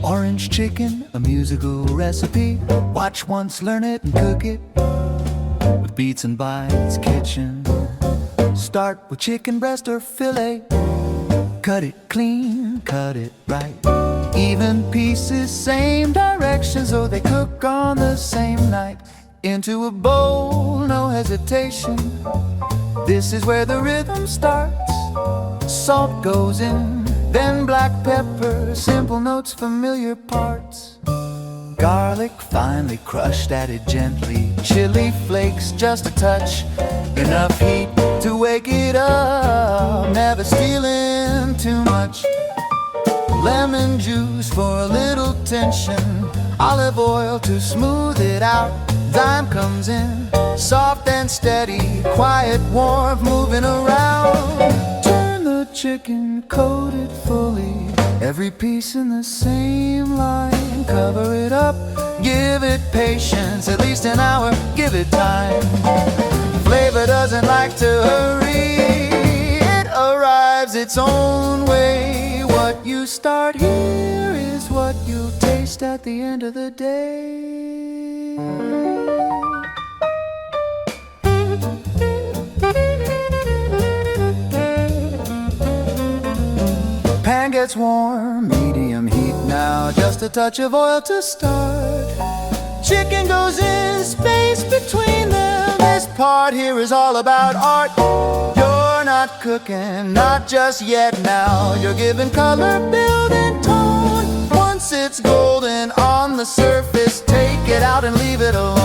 Orange chicken, a musical recipe. Watch once, learn it, and cook it with Beats and Bites Kitchen. Start with chicken breast or fillet. Cut it clean, cut it right. Even pieces, same direction, so they cook on the same night. Into a bowl, no hesitation. This is where the rhythm starts. Salt goes in, then black pepper, simple notes, familiar parts. Garlic finely crushed, added gently. Chili flakes, just a touch. Enough heat to wake it up, never stealing too much. Lemon juice for a little tension. Olive oil to smooth it out. Thyme comes in, soft and steady. Quiet warmth moving around. Turn the chicken, coat it fully. Every piece in the same line. Cover it up, give it patience. At least an hour, give it time. Flavor doesn't like to hurry. It arrives its own way. What you start here is what you'll taste at the end of the day. Pan gets warm, medium heat now. Just a touch of oil to start. Chicken goes in, space between them. This part here is all about art. You're not cooking, not just yet now. You're giving color, building tone. Once it's golden on the surface, take it out and leave it alone.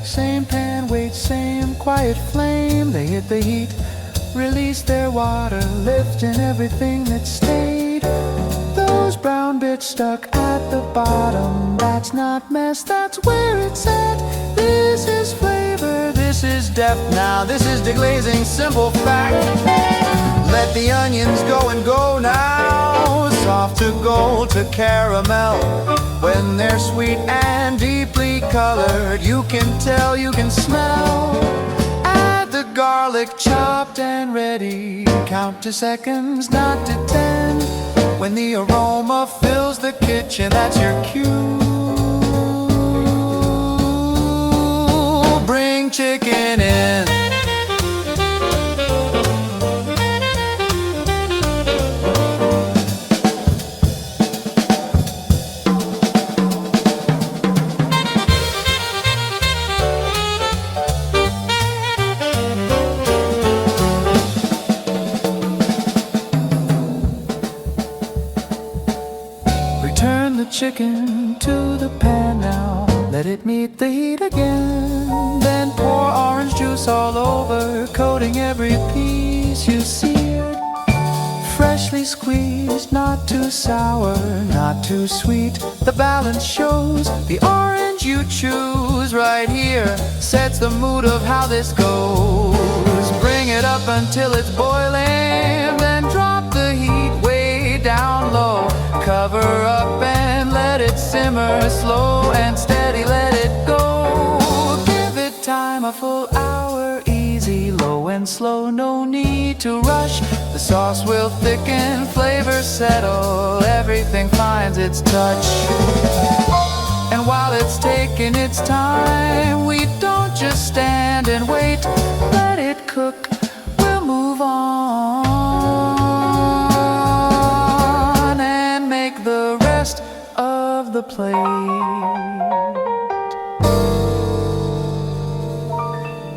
Same pan weight, same quiet flame. They hit the heat, release their water, lifting everything that stayed. Those brown bits stuck at the bottom, that's not mess, that's where it's at. This is flavor, this is depth now. This is deglazing, simple fact. Let the onions go and go now. Soft to gold to caramel. When they're sweet and deeply colored, you can tell, you can smell. Add the garlic chopped and ready. Count to seconds, not to 10. When the aroma fills the kitchen, that's your cue. Bring chicken in. Turn the chicken to the pan now. Let it meet the heat again. Then pour orange juice all over, coating every piece you seared. Freshly squeezed, not too sour, not too sweet. The balance shows. The orange you choose right here sets the mood of how this goes. Bring it up until it's boiling, then drop the heat way down low. Cover up and let it simmer, slow and steady, let it go. Give it time, a full hour, easy, low and slow, no need to rush. The sauce will thicken, flavor settle, everything finds its touch. And while it's taking its time, we don't just stand and wait. Let it cook, we'll move on and make the rest of the plate.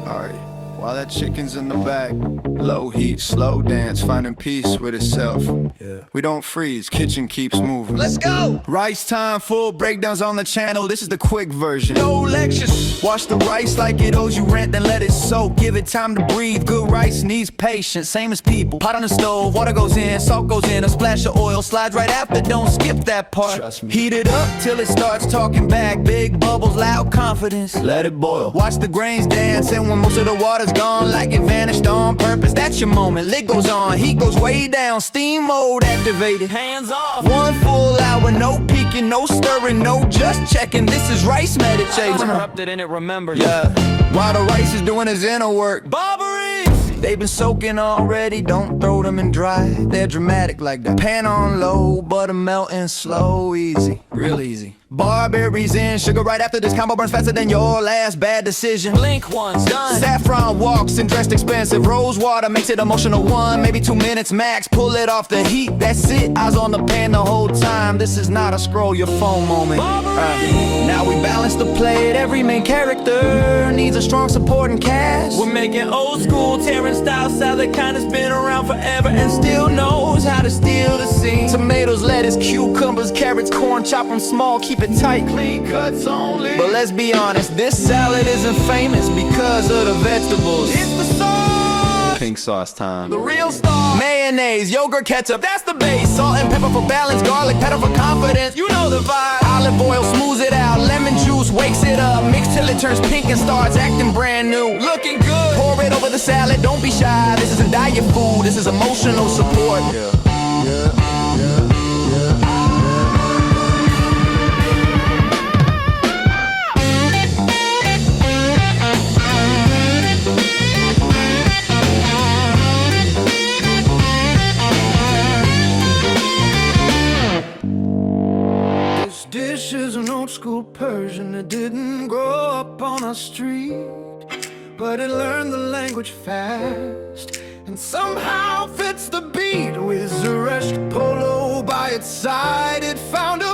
Alright, while that chicken's in the back. Low heat, slow dance, finding peace with itself. We don't freeze, kitchen keeps moving. Let's go! Rice time, full breakdowns on the channel. This is the quick version. No lectures. Wash the rice like it owes you rent, then let it soak. Give it time to breathe. Good rice needs patience, same as people. Pot on the stove, water goes in, salt goes in, a splash of oil slides right after. Don't skip that part. Trust me. Heat it up till it starts talking back. Big bubbles, loud confidence. Let it boil. Watch the grains dance, and when most of the water's gone, like it vanished on purpose. That's your moment. Lid goes on, heat goes way down. Steam mode activated. Hands off. 1 full hour, no peeking, no stirring, no just checking. This is rice meditation. Interrupted and it remembers. Yeah, while the rice is doing his inner work. Barbary! They've been soaking already, don't throw them in dry. They're dramatic like that. Pan on low, butter melting slow, easy, real easy. Barberries in, sugar right after this combo burns faster than your last bad decision. Blink once, done. Saffron walks and dressed expensive. Rose water makes it emotional, 1, maybe 2 minutes max. Pull it off the heat, that's it. Eyes on the pan the whole time. This is not a scroll your phone moment. Now we balance the plate. Every main character needs a strong supporting cast. We're making old school Persian-style salad, kind that's been around forever and still knows how to steal the scene. Tomatoes, lettuce, cucumbers, carrots, corn, chop them small, keep it tight, clean cuts only. But let's be honest, this salad isn't famous because of the vegetables. It's the sauce. Pink sauce time. The real star. Mayonnaise, yogurt, ketchup, that's the base. Salt and pepper for balance, garlic powder for confidence. You know the vibe. Olive oil smooths it out, lemon juice wakes it up. Mix till it turns pink and starts acting brand new. Looking good. Pour it over the salad, don't be shy. This isn't diet food, this is emotional support. This dish is an old school Persian. It didn't grow up on a street, but it learned the language fast and somehow fits the beat. With Zeresh Polo by its side, it found a